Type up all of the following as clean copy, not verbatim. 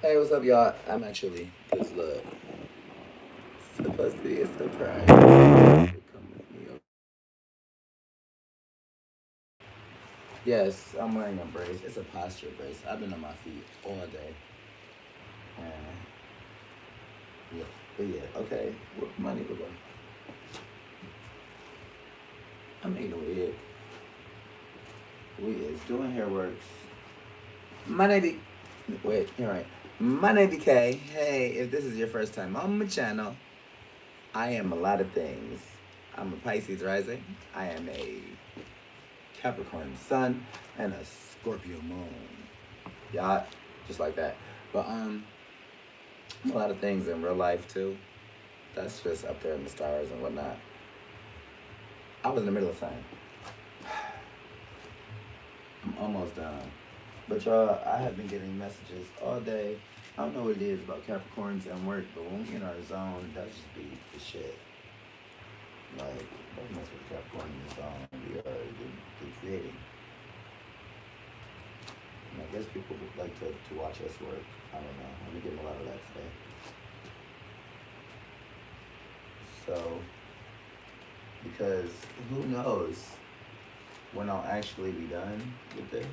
Hey, what's up, y'all? I'm actually, cause look, it's supposed to be a surprise. Come with me. Yes, I'm wearing a brace. It's a posture brace. I've been on my feet all day. And yeah, but yeah, okay. What money we go? I mean, we is doing hair works. My name be, wait, you're right. My name be Kay. Hey, if this is your first time on my channel, I am a lot of things. I'm a Pisces rising. I am a Capricorn sun and a Scorpio moon. Yeah, just like that. But a lot of things in real life too. That's just up there in the stars and whatnot. I was in the middle of saying, I'm almost done. But y'all, I have been getting messages all day. I don't know what it is about Capricorns and work, but when we in our zone, that just be the shit. Like, don't mess with Capricorn in the zone. We are the creating. And I guess people would like to watch us work. I don't know. I've been getting a lot of that today. So, because who knows when I'll actually be done with this?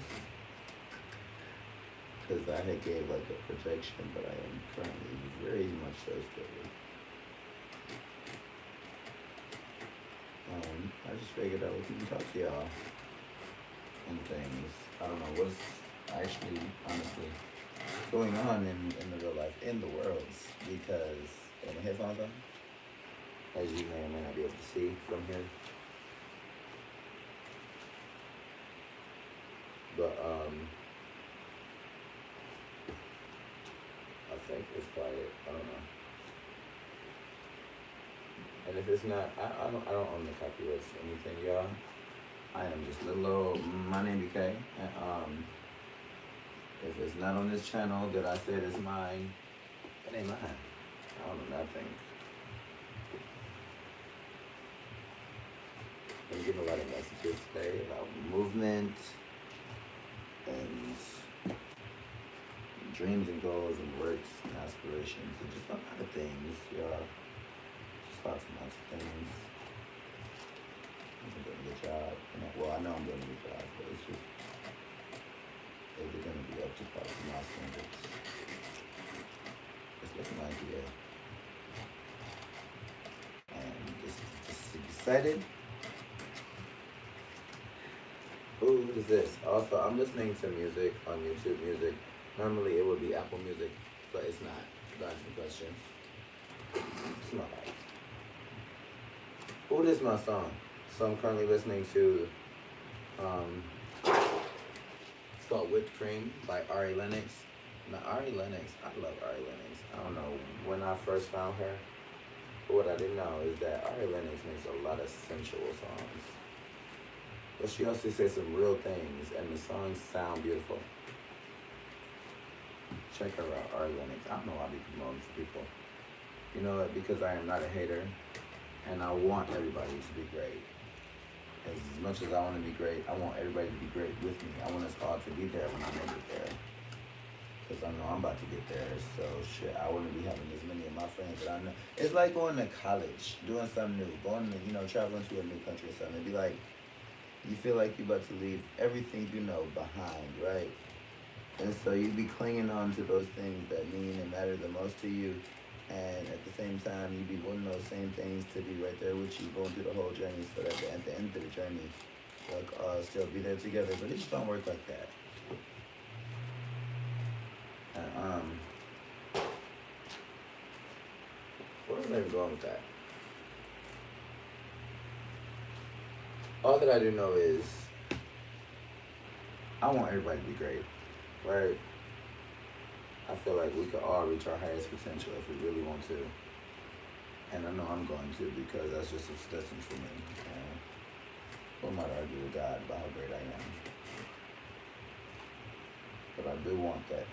Because I had gave like a projection, but I am currently very much so still. I just figured I would talk to y'all and things. I don't know what's actually, honestly, going on in the real life, in the world, because I have my headphones on, as you may or may not be able to see from here. But, I think it's quiet. I don't know. And if it's not, I don't own the copyrights or anything, y'all. I am just little old my name be Kay. And if it's not on this channel that I said is mine, it ain't mine. I don't know nothing. I'm getting a lot of messages today about movement and dreams and goals and works and aspirations and just a lot of things, y'all. Just lots and lots of things. I'm doing a good job. Well, I know I'm doing a good job, but it's just, is it going to be up to par to my standards? It's looking like, yeah. And just excited. Ooh, what is this? Also, I'm listening to music on YouTube Music. Normally it would be Apple Music, but it's not. Don't ask me questions. It's my life. Ooh, this is my song. So I'm currently listening to, it's called Whipped Cream by Ari Lennox. Now, Ari Lennox, I love Ari Lennox. I don't know when I first found her, but what I didn't know is that Ari Lennox makes a lot of sensual songs. But she also says some real things, and the songs sound beautiful. Check her out, Ari Lennox. I don't know why I be promoting to people. You know what? Because I am not a hater, and I want everybody to be great. As much as I want to be great, I want everybody to be great with me. I want us all to be there when I make it there. Because I know I'm about to get there. So, shit, I wouldn't be having as many of my friends that I know. It's like going to college, doing something new, going to, traveling to a new country or something. It'd be like, you feel like you're about to leave everything you know behind, right? And so you'd be clinging on to those things that mean and matter the most to you. And at the same time, you'd be wanting those same things to be right there with you, going through the whole journey, so that at the end of the journey, like, still be there together. But it just don't work like that. And, where was I even going with that? All that I do know is I want everybody to be great, right? I feel like we could all reach our highest potential if we really want to. And I know I'm going to, because that's just what's destined for me. And who am I to argue with God about how great I am? But I do want that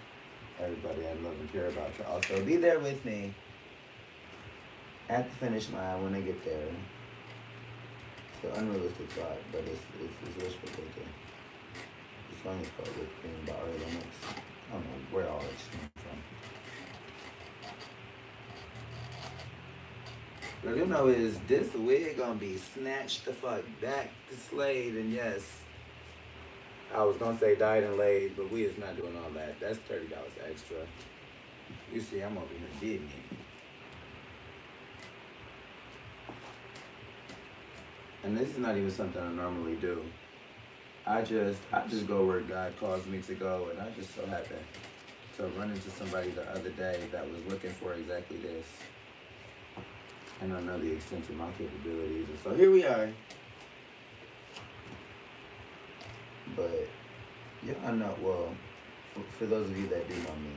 everybody I love and care about to also be there with me at the finish line when they get there. It's an unrealistic thought, but it's wishful thinking. The song is called Whipped Cream by Ari Lennox. I don't know where all that came from. What I do know is this wig gonna be snatched the fuck back to Slade, and yes, I was gonna say dyed and laid, but we is not doing all that. That's $30 extra. You see, I'm over here getting it. And this is not even something I normally do. I just go where God calls me to go, and I just so happened to run into somebody the other day that was looking for exactly this. And I know the extent of my capabilities, and so here we are. But y'all know, well, for those of you that do know me,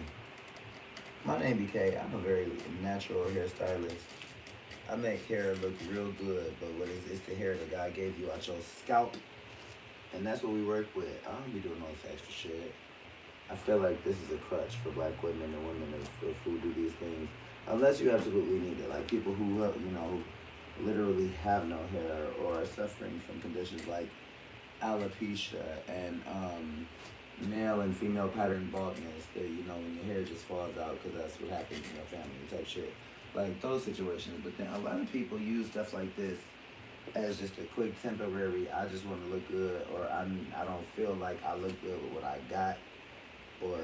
my name BK. I'm a very natural hairstylist. I make hair look real good, but what is it's the hair that God gave you out your scalp, and that's what we work with. I don't be doing all this extra shit. I feel like this is a crutch for black women and women who do these things, unless you absolutely need it. Like people who who literally have no hair or are suffering from conditions like alopecia and male and female pattern baldness. That when your hair just falls out because that's what happens in your family type shit. Like those situations. But then a lot of people use stuff like this as just a quick temporary, I just want to look good, or I don't feel like I look good with what I got, or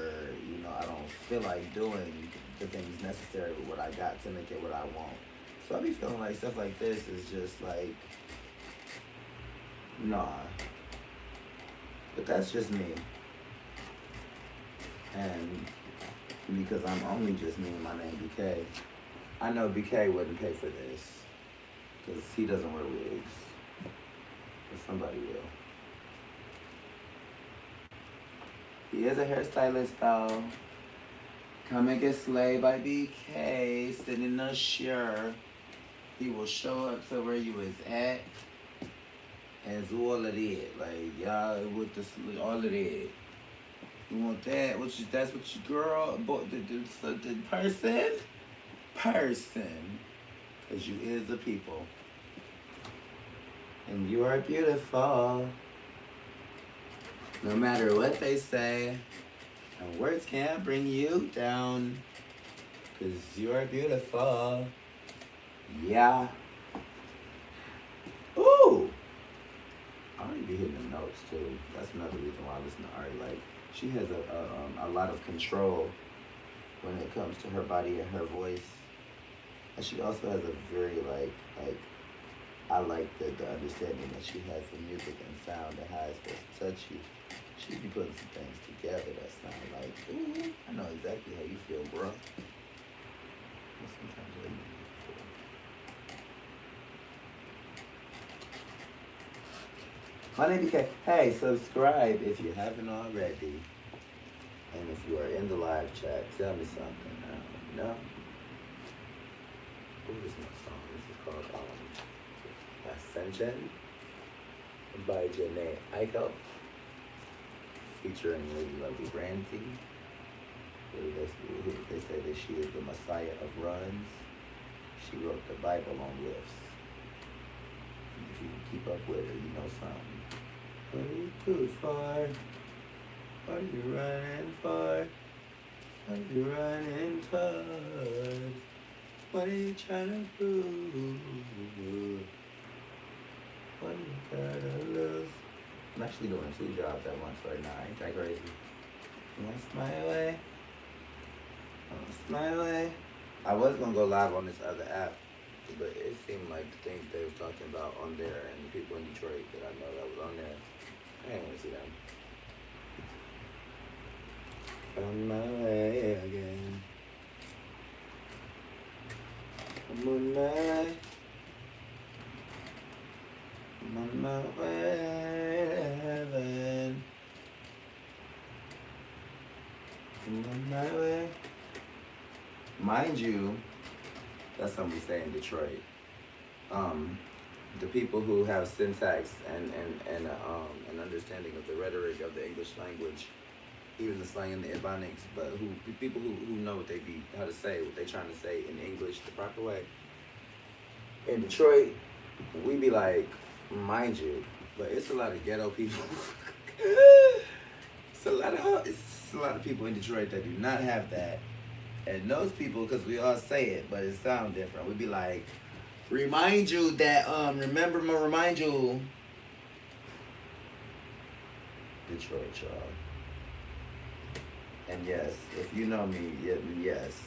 I don't feel like doing the things necessary with what I got to make it what I want. So I be feeling like stuff like this is just like, nah. But that's just me. And because I'm only just me, my name BK, I know BK wouldn't pay for this because he doesn't wear wigs. But somebody will. He is a hairstylist though. Come and get slayed by BK, sitting in a chair. He will show up to where you is at and do all of it. Like y'all with this, all of it. You want that? That's what your girl, boy, the person, because you is the people. And you are beautiful. No matter what they say, and words can't bring you down, because you are beautiful. Yeah. Ooh. I already be hitting the notes too. That's another reason why I listen to Ari. Like, she has a lot of control when it comes to her body and her voice. And she also has a very I like the understanding that she has for music and sound and how it's supposed to touch you. She be putting some things together that sound like, ooh, I know exactly how you feel, bro. Sometimes I need to feel. My name is BK. Hey, subscribe if you haven't already. And if you are in the live chat, tell me something. No? What is my song? This is called Ascension by Janae Eichel, featuring Lady Lovely Brandy. They say that she is the Messiah of runs. She wrote the Bible on lifts. If you can keep up with her, you know something. What are you good for? What are you running for? What are you running towards? What are you trying to prove? What are you gotta lose? I'm actually doing 2 jobs at once right now. Ain't that crazy? That's my way. That's my way. I was gonna go live on this other app, but it seemed like the things they was talking about on there and the people in Detroit that I know that was on there, I ain't want to see them. On my way again. I'm on my way. I'm on my way to heaven. I'm on my way. Mind you, that's something we say in Detroit. The people who have syntax and an understanding of the rhetoric of the English language, even the slang and the Ebonics, but people who know what how to say what they trying to say in English the proper way. In Detroit, we be like, mind you, but it's a lot of ghetto people. it's a lot of people in Detroit that do not have that. And those people, because we all say it, but it sounds different. We be like, remind you that, remember my remind you, Detroit, y'all. And yes, if you know me, yes,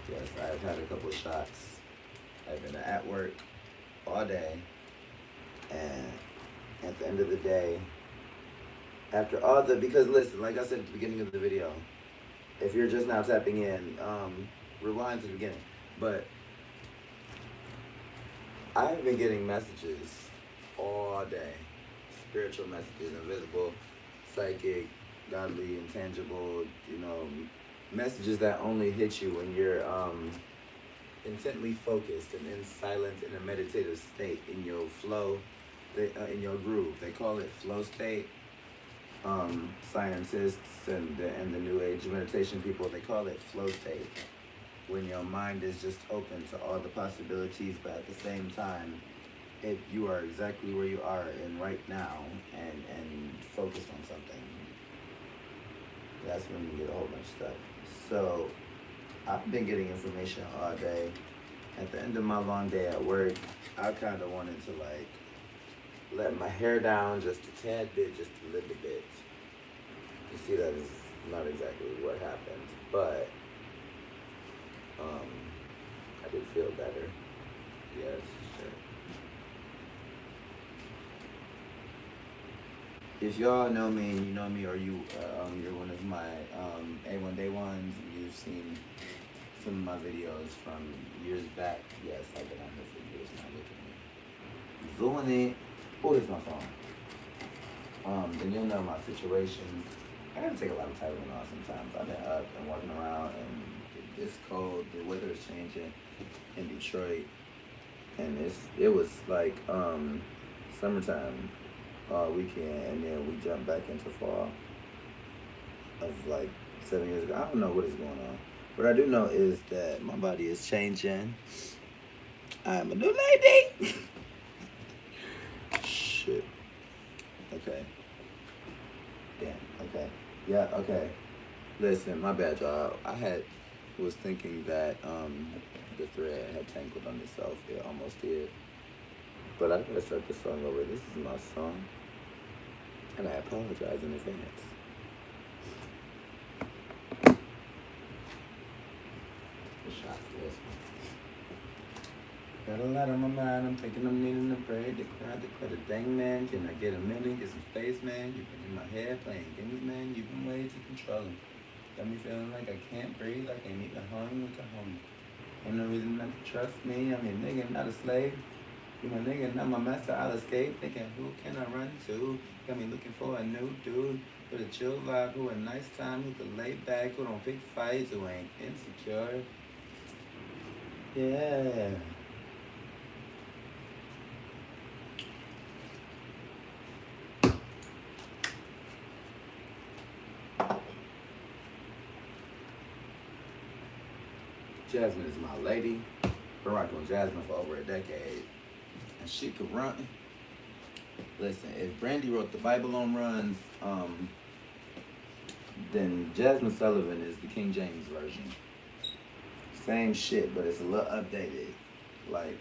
I've had a couple of shots. I've been at work all day, and at the end of the day, after all the, because listen, like I said at the beginning of the video, if you're just now tapping in, rewind to the beginning. But I've been getting messages all day, spiritual messages, invisible, psychic, godly, intangible, messages that only hit you when you're intently focused and in silence, in a meditative state, in your flow, in your groove. They call it flow state. Scientists and the new age meditation people, they call it flow state. When your mind is just open to all the possibilities, but at the same time, if you are exactly where you are in right now and focused on something, that's when you get a whole bunch of stuff. So I've been getting information all day. At the end of my long day at work, I kind of wanted to let my hair down just a tad bit, just a little bit. You see, that is not exactly what happened, but I did feel better. Yes, sure. If y'all know me and you know me, or you're one of my A1 Day ones, you've seen some of my videos from years back. Yes, I've been on here for years now. Look at me. Doing it. Oh, this is my phone. Then you'll know my situations. I gotta take a lot of Tylenol sometimes. I've been up and walking around, and it's cold. The weather is changing in Detroit, and it was like summertime all weekend, and then we jumped back into fall of like 7 years ago. I don't know what is going on. What I do know is that my body is changing. I'm a new lady. Shit. Okay. Damn. Okay. Yeah. Okay. Listen, my bad, y'all. Was thinking that the thread had tangled on itself. It almost did. But I gotta start this song over. This is my song, and I apologize in advance. Got a lot on my mind, I'm thinking I'm needing a break. Declare the dang man. Can I get a minute? Get some space, man. You've been in my head playing games, man. You've been way too controlling. Got me feeling like I can't breathe, like I ain't even hung with a homie. Ain't no reason not to trust me. I'm your nigga, not a slave. You my nigga, not my master, I'll escape. Thinking, who can I run to? Got me looking for a new dude with a chill vibe, who a nice time, who can lay back, who don't pick fights, who ain't insecure. Yeah. Jasmine is my lady. Been rocking with Jasmine for over a decade. And she could run. Listen, if Brandy wrote the Bible on runs, then Jasmine Sullivan is the King James version. Same shit, but it's a little updated. Like,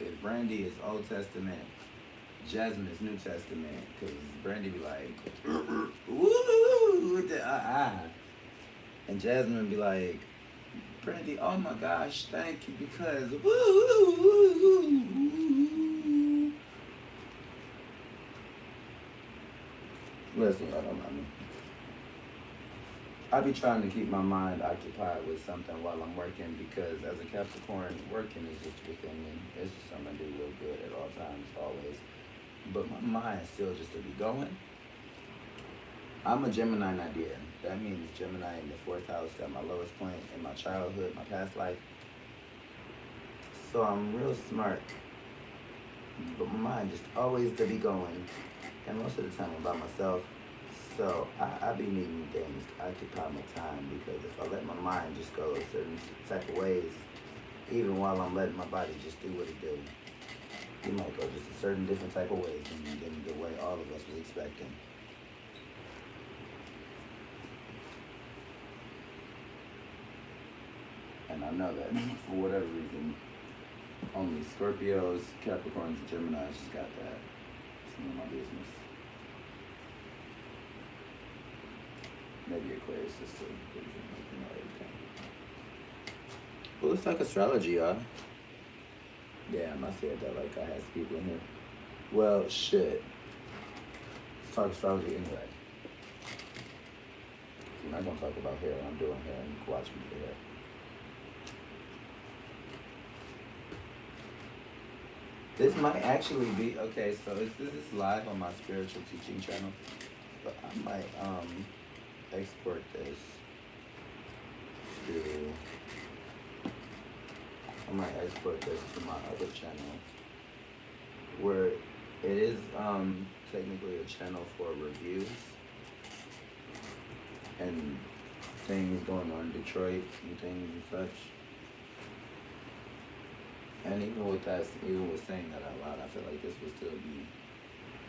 if Brandy is Old Testament, Jasmine is New Testament. Because Brandy be like, woo, with the and Jasmine be like, Brandy, oh my gosh, thank you, because woo. Listen, y'all don't mind me. I be trying to keep my mind occupied with something while I'm working, because as a Capricorn, working is just within me. It's just something I do real good at all times, always. But my mind still just to be going. I'm a Gemini Nadir. That means Gemini in the 4th house, at my lowest point in my childhood, my past life. So I'm real smart, but my mind just always to be going. And most of the time I'm by myself. So I be needing things to occupy my time, because if I let my mind just go a certain type of ways, even while I'm letting my body just do what it do, it might go just a certain different type of ways than the way all of us was expecting. And I know that for whatever reason, only Scorpios, Capricorns, and Geminis just got that. It's none of my business. Maybe Aquarius is too. You know everything. Well, it's like astrology, y'all. Damn, I said that like I had people in here. Well, shit. Let's talk astrology anyway. I'm not gonna talk about hair. I'm doing hair, and you can watch me do hair. This might actually be okay. So this is live on my spiritual teaching channel, but I might export this to. I might export this to my other channel, where it is technically a channel for reviews and things going on in Detroit and things and such. And even with saying that out loud, I feel like this would still be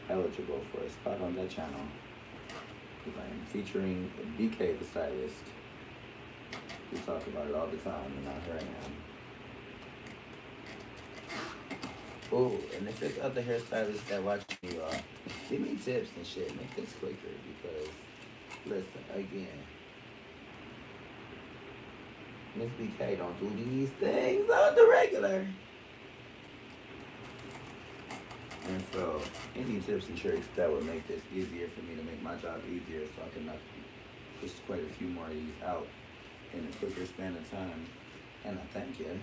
eligible for a spot on that channel. Because I am featuring BK the stylist. We talk about it all the time, and now here I am. Oh, and if there's other hairstylists that watch me, give me tips and shit. Make this quicker because, listen, again, Miss BK don't do these things on the regular. And so, any tips and tricks that would make this easier for me to make my job easier so I can knock just quite a few more of these out in a quicker span of time. And I thank you.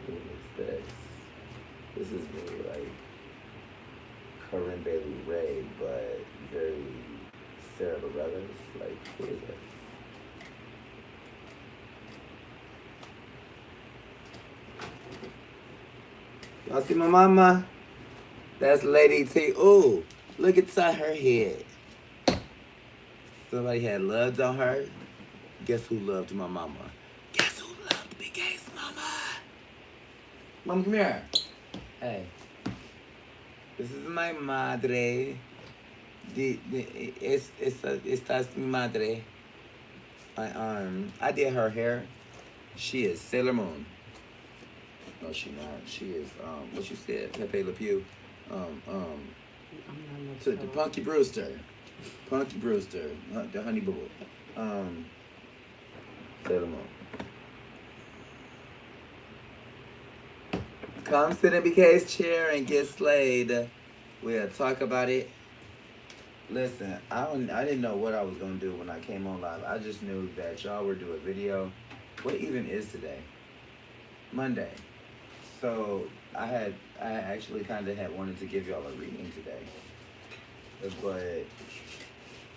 Who is this? This is really like Corinne Bailey Ray, but very Sarah Bareilles. Like, who is this? Y'all see my mama? That's Lady T. Ooh, look inside her head. Somebody had loved on her. Guess who loved my mama? Guess who loved BK's mama? Mama, come here. Hey. This is my madre. Esta es mi madre. I did her hair. She is Sailor Moon. No, she not. She is, what you said, Pepe Le Pew. To the Punky Brewster. Punky Brewster. The Honey Boo Boo. Sailor Moon. Come sit in BK's chair and get slayed. We'll talk about it. Listen, I didn't know what I was going to do when I came on live. I just knew that y'all were doing a video. What even is today? Monday. So I actually kind of had wanted to give y'all a reading today. But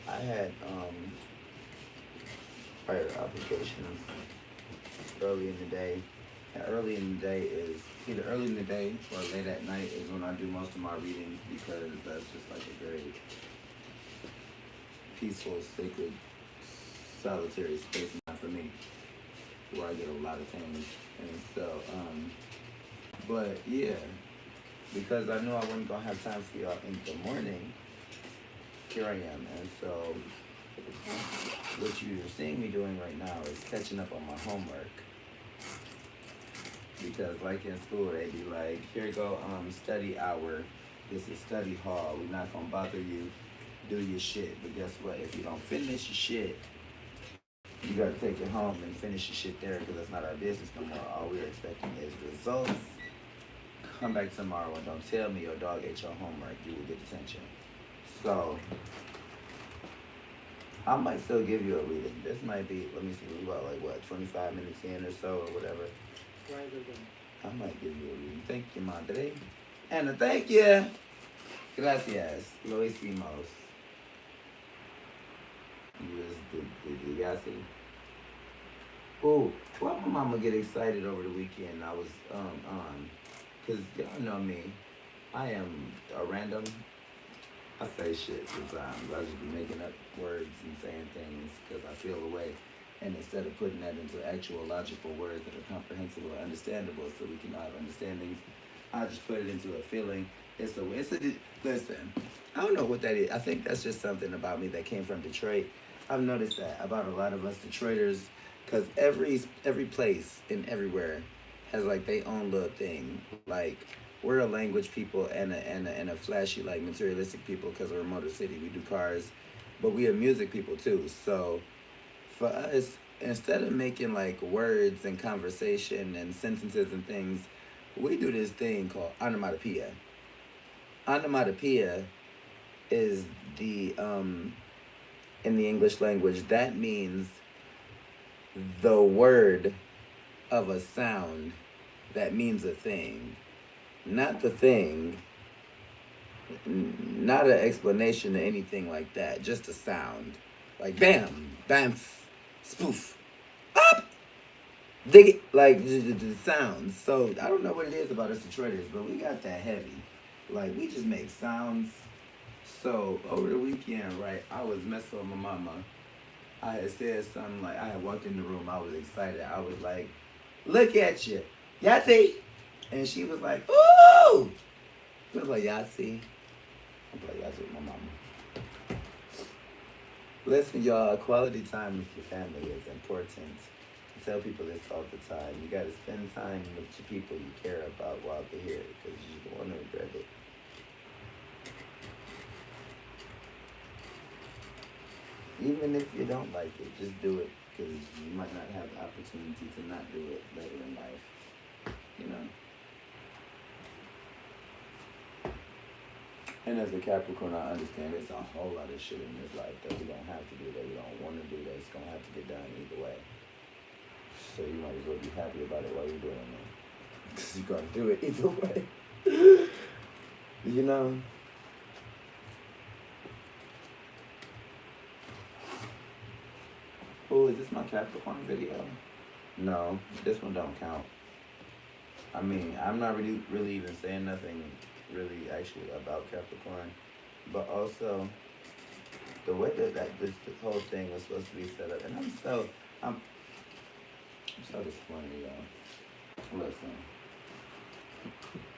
I had prior applications early in the day. And early in the day is either early in the day or late at night is when I do most of my readings because that's just like a very peaceful, sacred, solitary space for me where I get a lot of things. And so, but yeah, because I knew I wasn't gonna have time for y'all in the morning, here I am. And so what you're seeing me doing right now is catching up on my homework. Because like in school, they be like, here go study hour. This is study hall. We're not gonna bother you. Do your shit. But guess what? If you don't finish your shit, you gotta take it home and finish your shit there because that's not our business no more. All we're expecting is results. Come back tomorrow and don't tell me your dog ate your homework. You will get detention. So I might still give you a reading. This might be, let me see, we about like what, 25 minutes in or so or whatever. I might give you a reading. Thank you, madre. Anna, thank you. Gracias. Lo hicimos. You was the Yasi. Oh, why my mama get excited over the weekend? I was cause y'all know me. I am a random. I say shit sometimes. I just be making up words and saying things because I feel a way. And instead of putting that into actual logical words that are comprehensible and understandable so we can all have understandings, I just put it into a feeling. Listen, I don't know what that is. I think that's just something about me that came from Detroit. I've noticed that about a lot of us Detroiters because every place and everywhere has like their own little thing. Like we're a language people and a flashy like materialistic people because we're a Motor City. We do cars, but we are music people too. So for us, instead of making like words and conversation and sentences and things, we do this thing called onomatopoeia. Onomatopoeia is the in the English language that means the word of a sound that means a thing, not the thing, not an explanation to anything like that, just a sound. Like bam, bam, spoof, up, dig it, like the sounds. So I don't know what it is about us Detroiters, but we got that heavy. Like we just make sounds. So over the weekend, right, I was messing with my mama. I had said something like I had walked in the room. I was excited. I was like, "Look at you, Yahtzee," and she was like, "Ooh." I was like, "Yahtzee." I play Yahtzee with my mama. Listen, y'all, quality time with your family is important. I tell people this all the time. You gotta spend time with your people you care about while they're here, because you don't want to regret it. Even if you don't like it, just do it, because you might not have the opportunity to not do it later in life. You know? And as a Capricorn, I understand there's a whole lot of shit in this life that we don't have to do, that we don't want to do, that's going to have to get done either way. So you might as well be happy about it while you're doing it. Because you're going to do it either way. You know? Oh, is this my Capricorn video? No, this one don't count. I mean, I'm not really even saying nothing really actually about Capricorn, but also the way that this whole thing was supposed to be set up, and I'm so disappointed, y'all. Listen,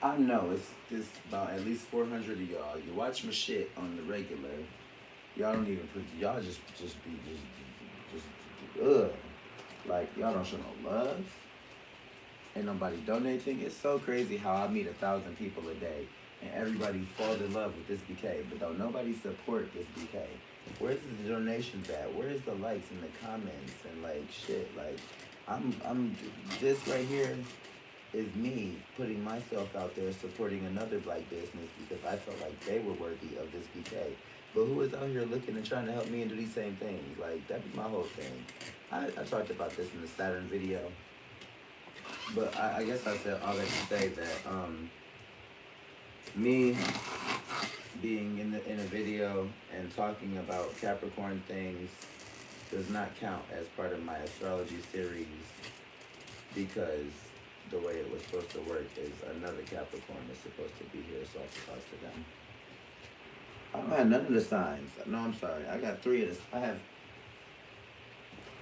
I know it's just about at least 400 of y'all. You watch my shit on the regular. Y'all don't even put. Y'all just ugh. Like y'all don't show no love. Ain't nobody donating. It's so crazy how I meet 1,000 people a day and everybody falls in love with this BK, but don't nobody support this BK. Where's the donations at? Where's the likes and the comments and like shit? Like I'm this right here is me putting myself out there supporting another black business because I felt like they were worthy of this BK. But who is out here looking and trying to help me and do these same things? Like that be my whole thing. I talked about this in the Saturn video. But I guess I said all that to say that me being in a video and talking about Capricorn things does not count as part of my astrology series because the way it was supposed to work is another Capricorn is supposed to be here so I can talk to them. I don't have none of the signs. No, I'm sorry. I got 3 of this. I have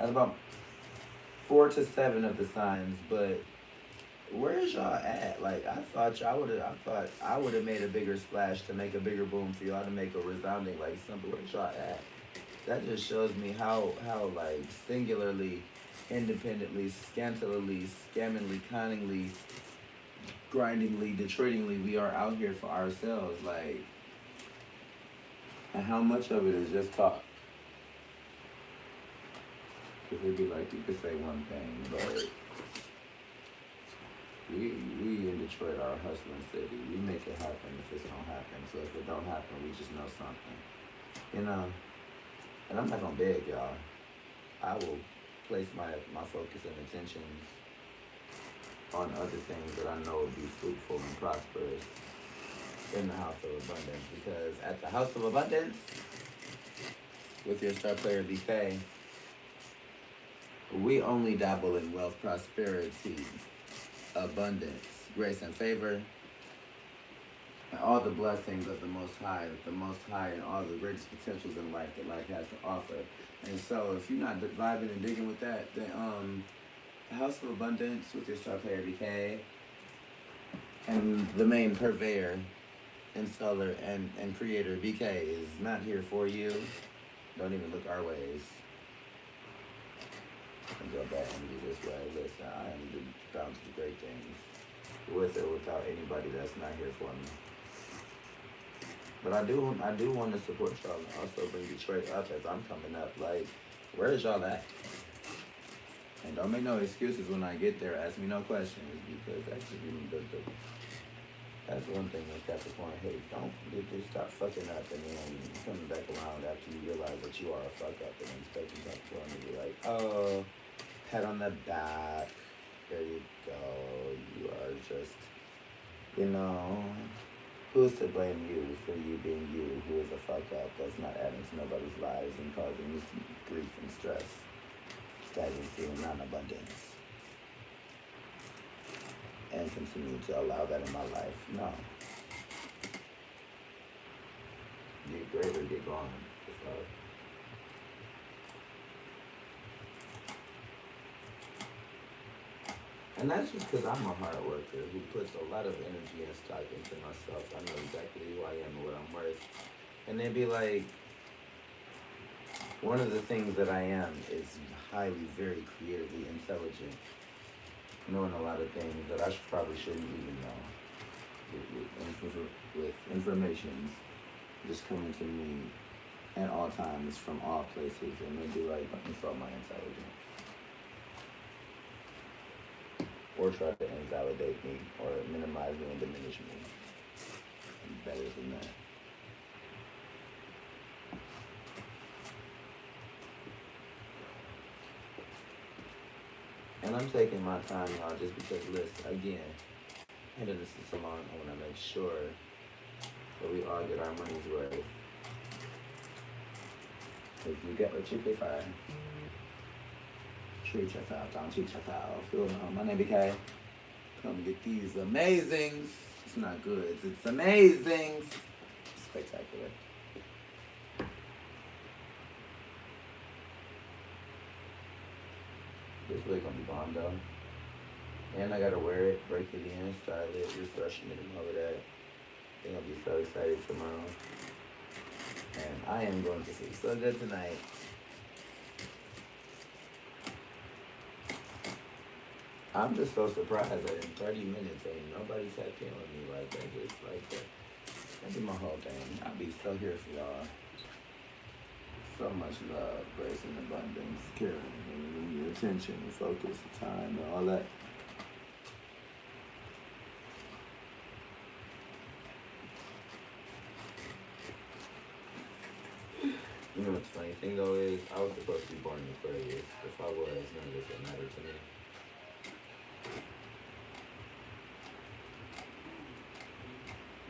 about 4 to 7 of the signs, but where's y'all at? Like I thought I would have made a bigger splash to make a bigger boom for y'all to make a resounding like something. Where's y'all at? That just shows me how like singularly, independently, scantily, scammingly, cunningly, grindingly, Detroitingly we are out here for ourselves. Like, and how much of it is just talk? Because it'd be like you could say one thing, but we in Detroit are a hustling city. We make it happen if it's gonna happen. So if it don't happen, we just know something. You know? And I'm not gonna beg y'all. I will place my focus and attentions on other things that I know will be fruitful and prosperous in the House of Abundance. Because at the House of Abundance, with your star player BK, we only dabble in wealth, prosperity, abundance, grace and favor, and all the blessings of the Most High, and all the greatest potentials in life that life has to offer. And so if you're not vibing and digging with that, then House of Abundance with your star player BK and the main purveyor, installer, and creator BK is not here for you. Don't even look our ways. and go bad energy this way. Listen, I am bound to do great things with or without anybody that's not here for me. But I do want to support y'all and also bring Detroit up as I'm coming up. Like, where is y'all at? And don't make no excuses when I get there. Ask me no questions, because that's that's one thing that Capricorn hates. Don't just stop fucking up and then coming back around after you realize that you are a fuck up and expecting Capricorn to be like, oh, pat on the back. There you go. You are just, who's to blame you for you being you, who is a fuck up that's not adding to nobody's lives and causing you grief and stress, stagnancy and non-abundance, and continue to allow that in my life? No. Get great or get gone. It's hard. And that's just because I'm a hard worker who puts a lot of energy and stock into myself. I know exactly who I am and what I'm worth. And they'd be like, one of the things that I am is highly, very creatively intelligent, knowing a lot of things that I probably shouldn't even know. With information just coming to me at all times from all places, and they'd be like, don't insult my intelligence. Or try to invalidate me, or minimize me and diminish me. I'm better than that. And I'm taking my time, y'all, just because, listen, again, and this is so long, I want to make sure that we all get our money's worth. If you get what you pay for, treat yourself, don't cheat yourself. Feel my name BK. Come get these amazings. It's not good. It's amazing. Spectacular. This wig gonna be bomb though. And I gotta wear it, break it in, style it, refreshing it, and all of that. I think I'll be so excited tomorrow. And I am going to sleep so good tonight. I'm just so surprised that in 30 minutes ain't nobody tapped in with me like that. Just like that. That'd be my whole thing. I'll be so here for y'all. So much love, grace, and abundance, caring, and your attention, and focus, and time, and all that. You know what's the funny thing though is, I was supposed to be born in Aquarius. If I was, none of this would matter to me.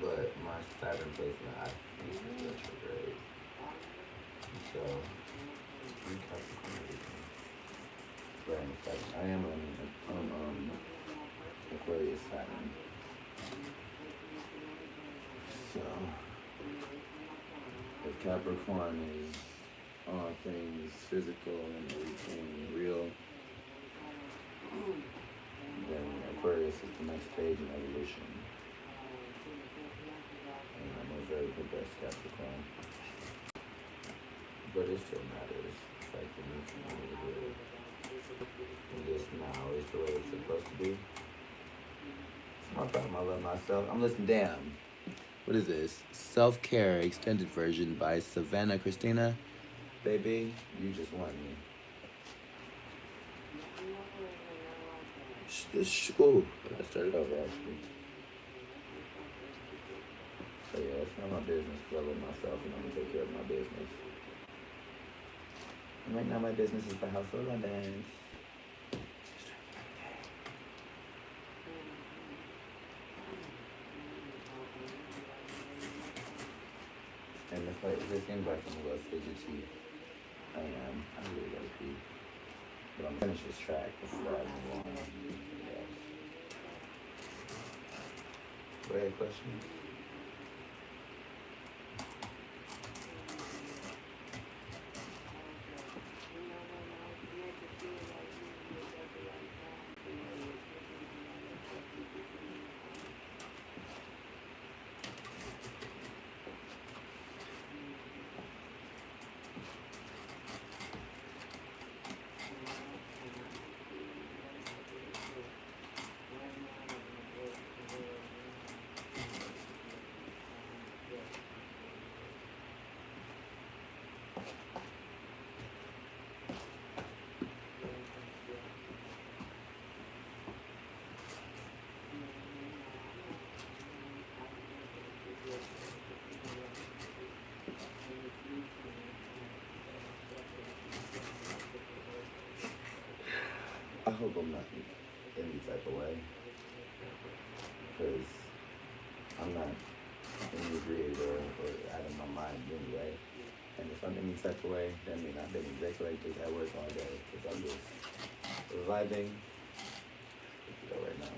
But my Saturn placement, I think, is retrograde. So, I'm Capricorn. Right, in fact, I am on Aquarius Saturn. So, if Capricorn is all things physical and everything real, then Aquarius is the next stage in evolution. And I'm a very progressed Capricorn. But it still matters. It's like the need to know what it is. And this now is the way it's supposed to be. It's no problem. I love myself. I'm listening. Damn. What is this? Self-Care Extended Version by Savannah Christina. Baby, you just won me. Ooh, I started over actually. So yeah, it's not my business, because I love myself and I'm going to take care of my business. And right now my business is the household abundance. And if it seems like I'm a little fidgety, I am. I really gotta pee. But I'm gonna finish this track before I move on. Yes. What are your questions? I hope I'm not any type of way, because I'm not inebriated or out of my mind anyway. And if I'm any type of way, that means I've been exactly like this at work all day, because I'm just vibing. Let's go right now.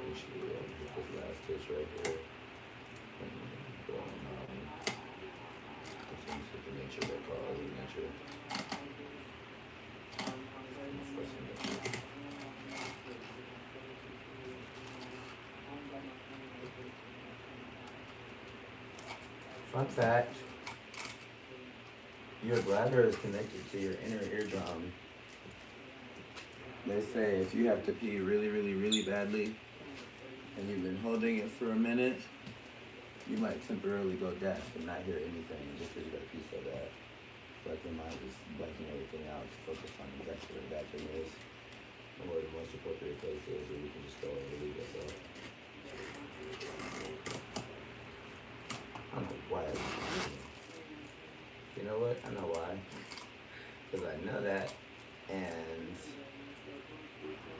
We should hit this last stitch right here. And go on the nature that calls nature. Fun fact, your bladder is connected to your inner eardrum. They say if you have to pee really, really, really badly, and you've been holding it for a minute, you might temporarily go deaf and not hear anything just because you got to pee so bad. It's like your mind is blanking everything out to focus on exactly where the bathroom is, or where the most appropriate place is, where you can just go and relieve yourself. I don't know why. You know what? I know why. Because I know that, and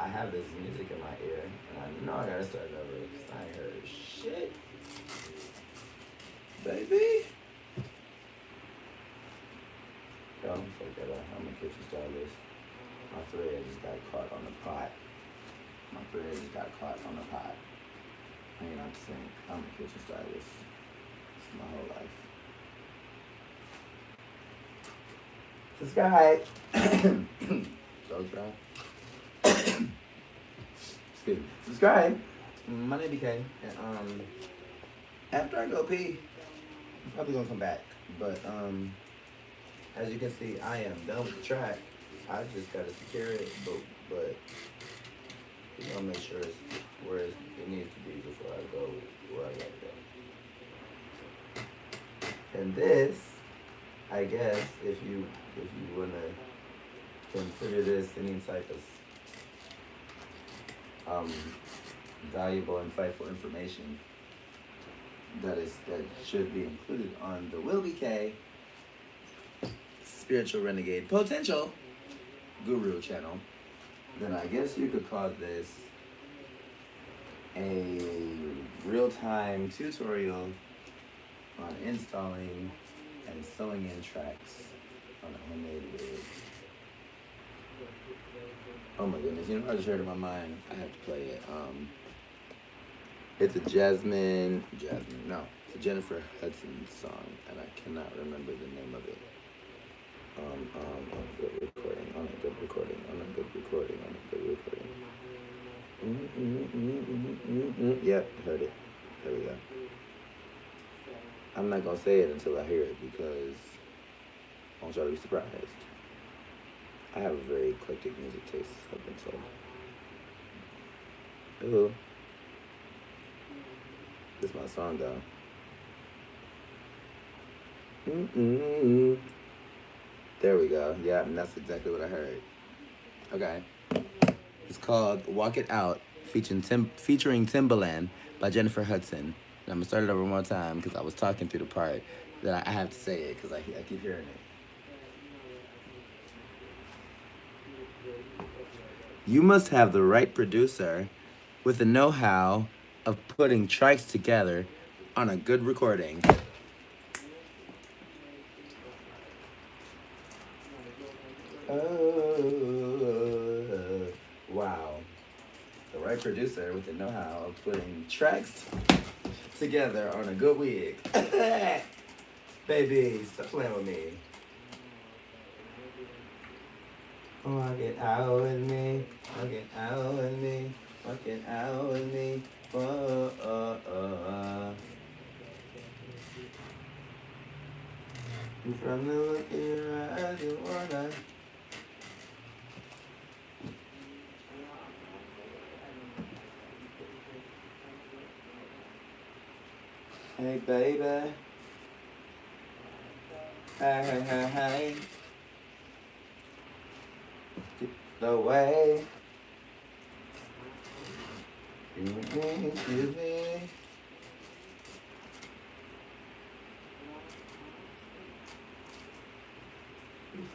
I have this music in my ear, and I know I gotta start over because I ain't heard shit. Baby. Yo, I'm so ghetto. I'm a kitchen stylist. My thread just got caught on the pot. I ain't not saying I'm a kitchen stylist. It's my whole life. Subscribe. Excuse me. Subscribe. My name BK. And after I go pee, I'm probably gonna come back. But as you can see, I am done with the track. I just gotta secure it, but you gotta make sure it's where it needs to be before I go where I gotta go. And this, I guess, if you wanna consider this any type of valuable, insightful information that should be included on the Will BK Spiritual Renegade Potential Guru channel, then I guess you could call this a real-time tutorial on installing and sewing in tracks on a homemade wig. Oh my goodness, you know what I just heard in my mind? I have to play it. It's a It's a Jennifer Hudson song, and I cannot remember the name of it. On a good recording. Yep, heard it. There we go. I'm not gonna say it until I hear it because I want y'all to be surprised. I have a very eclectic music taste, I've been told. Ooh. This is my song though. There we go. Yeah, and that's exactly what I heard. Okay. It's called Walk It Out, featuring Timbaland by Jennifer Hudson. And I'm going to start it over one more time because I was talking through the part that I have to say it because I keep hearing it. You must have the right producer with the know-how of putting tracks together on a good recording. Wow. The right producer with the know-how of putting tracks together on a good wig. Baby, stop playing with me. Walk it out with me. Walk it out with me. Walk it out with me. From the look in your eyes, you wanna. Hey, baby. Hey, hey, hey, hey. Get the way. Excuse me.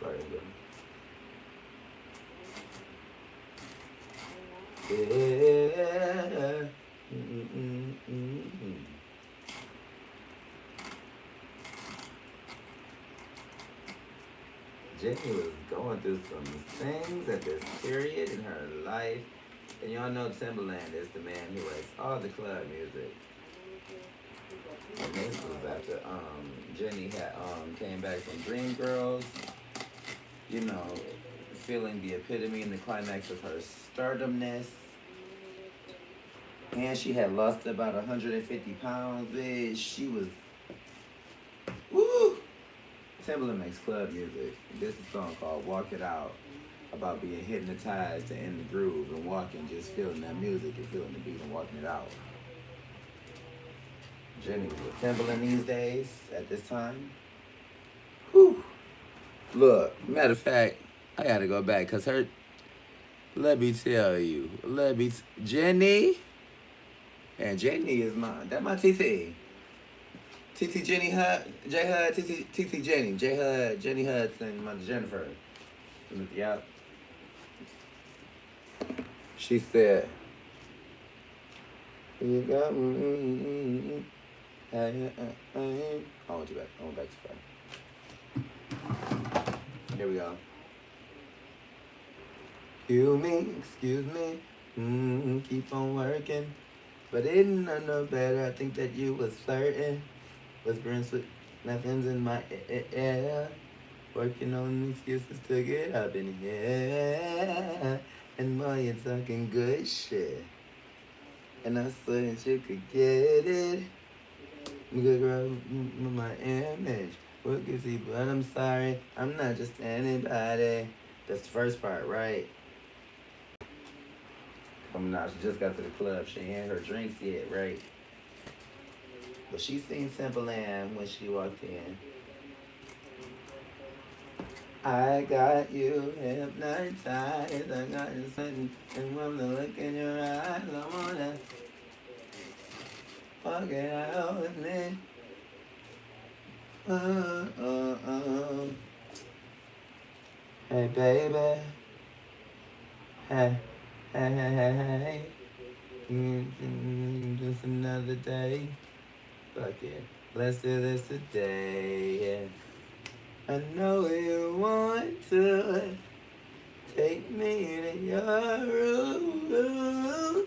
Sorry, yeah. Jenny was going through some things at this period in her life. And y'all know Timbaland is the man who writes all the club music. And this was after Jenny had came back from Dreamgirls, you know, feeling the epitome and the climax of her stardomness. And she had lost about 150 pounds, bitch. She was, woo! Timbaland makes club music. This is a song called Walk It Out, about being hypnotized and in the groove and walking, just feeling that music and feeling the beat and walking it out. Jenny was with Timbaland these days at this time. Whew. Look, matter of fact, I gotta go back because her, let me tell you, Jenny, and Jenny is mine. That my TT. TT Jenny Hud, J Hud, TT Jenny, J Hud, Jenny Hudson, my Jennifer. Yep. She said, you got me. I want you back. I want back to front. Here we go. Excuse me, keep on working. But it didn't know better. I think that you was flirting. Whispering sweet nothing's in my ear. Working on excuses to get up in here. And boy, you're talking good shit. And I swear that you could get it. Good girl with my image. What gives you, but I'm sorry. I'm not just anybody. That's the first part, right? Coming out, she just got to the club. She ain't had her drinks yet, right? But she seen Timbaland when she walked in. I got you hypnotized. I got you sitting, and from the look in your eyes, I wanna walk it out with me. Hey, baby. Hey, hey, hey, hey, hey. Just another day. Fuck it. Let's do this today. Yeah. I know you want to take me to your room.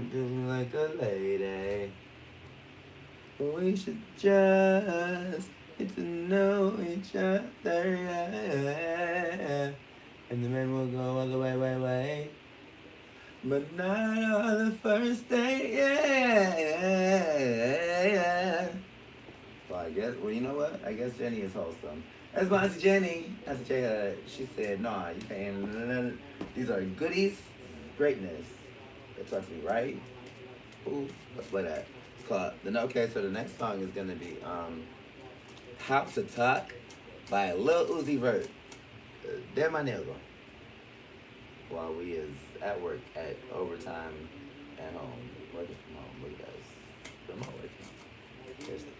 Do like a lady. We should just get to know each other. Yeah. And the men will go all the way. But not on the first date, yeah. Well, I guess, well, you know what? I guess Jenny is wholesome. That's my Auntie Jenny. Auntie J, she said, nah, you can't. These are goodies, greatness. They talk to me, right? Ooh, let's play that. Okay, so the next song is going to be How to Talk by Lil Uzi Vert. They're my nigga. While we is at work at overtime at home, working from home. Look at us. Remote working. Here's the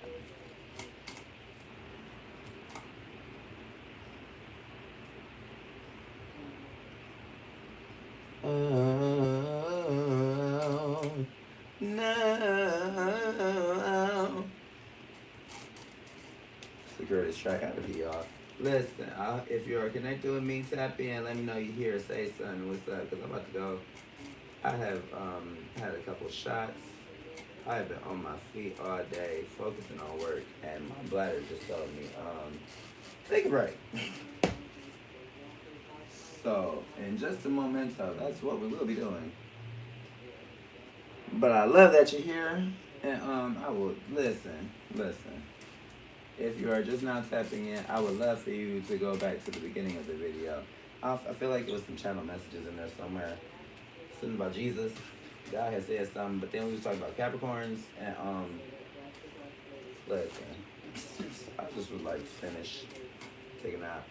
no. Secure this track out of y'all. Listen, if you're connected with me, tap in. Let me know you're here. Say something. What's up? Because I'm about to go. I have had a couple shots. I have been on my feet all day, focusing on work, and my bladder just told me, take a break. So, in just a memento, that's what we will be doing. But I love that you're here, and I will listen. If you are just now tapping in, I would love for you to go back to the beginning of the video. I feel like there was some channel messages in there somewhere. Something about Jesus. God had said something, but then we was talking about Capricorns and listen, I just would like to finish, take a nap.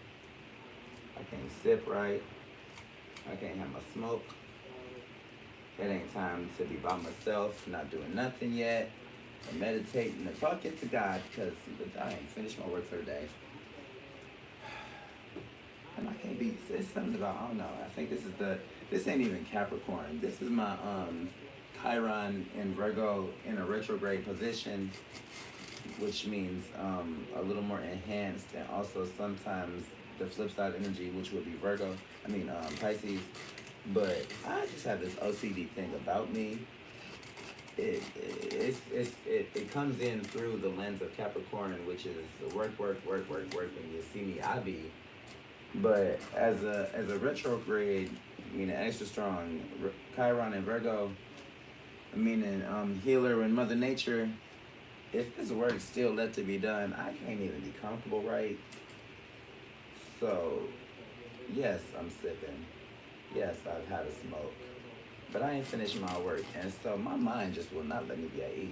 I can't sip right. I can't have my smoke. It ain't time to be by myself, not doing nothing yet, or meditating or talking to God, because I ain't finished my work for the day. And I can't be, it's something about, I don't know, I think this ain't even Capricorn. This is my Chiron in Virgo in a retrograde position, which means a little more enhanced, and also sometimes the flip side energy, which would be Pisces. But I just have this OCD thing about me. It comes in through the lens of Capricorn, which is work. When you see me, I be. But as a retrograde, meaning extra strong, Chiron and Virgo, meaning healer and Mother Nature. If this work still left to be done, I can't even be comfortable, right? So, yes, I'm sipping. Yes, I've had a smoke. But I ain't finished my work, and so my mind just will not let me be at ease.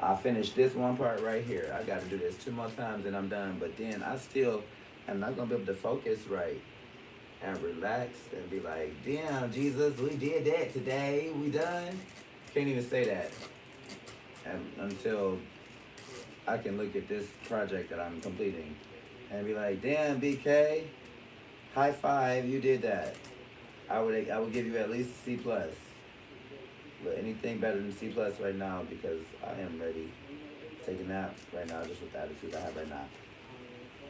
I finished this one part right here. I got to do this 2 more times and I'm done. But then I still am not going to be able to focus right and relax and be like, damn, Jesus, we did that today. We done? Can't even say that until I can look at this project that I'm completing and be like, damn, BK, high five, you did that. I would give you at least a C+. But anything better than C+ right now, because I am ready to take a nap right now, just with the attitude I have right now.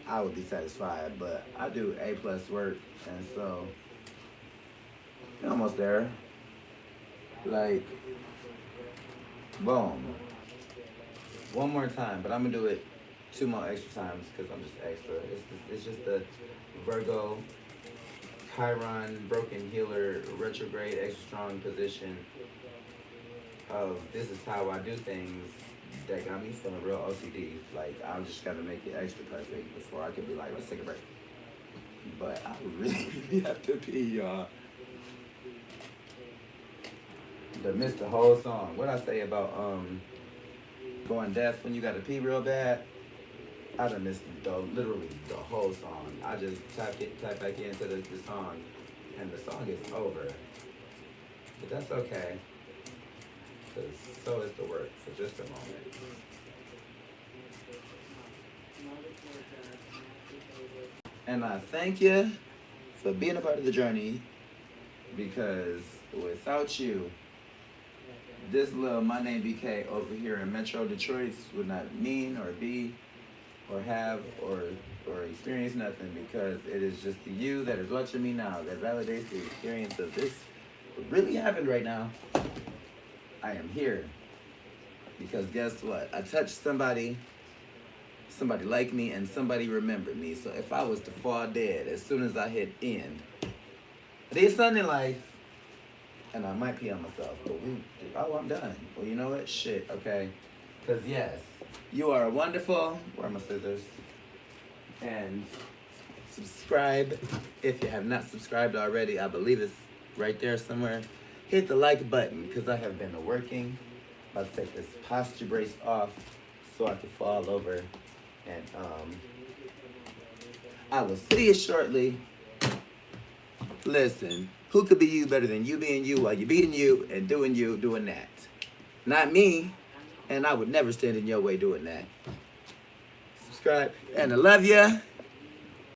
I would be satisfied, but I do A+ work, and so I'm almost there. Like, boom. One more time, but I'm gonna do it 2 more extra times because I'm just extra. It's just the Virgo, Chiron, broken healer, retrograde, extra strong position of this is how I do things that got me feeling real OCD. Like, I just gotta make it extra perfect before I can be like, let's take a break. But I really have to pee, y'all. But missed the whole song. What I say about going deaf when you gotta pee real bad? I done missed literally the whole song. I just tap back into the song, and the song is over. But that's okay, because so is the work for just a moment. And I thank you for being a part of the journey, because without you, this little My Name BK over here in Metro Detroit would not mean or be or have or experience nothing, because it is just the you that is watching me now that validates the experience of this. What really happened right now, I am here because guess what? I touched somebody like me, and somebody remembered me. So if I was to fall dead as soon as I hit end, I did something in life, and I might pee on myself, but I'm done. Well, you know what? Shit, okay? Because yes, you are wonderful. Where are my scissors? And subscribe if you have not subscribed already. I believe it's right there somewhere. Hit the like button, because I have been working. About to take this posture brace off so I can fall over. And I will see you shortly. Listen, who could be you better than you being you while you being you and doing that? Not me, and I would never stand in your way doing that. Subscribe, and I love ya.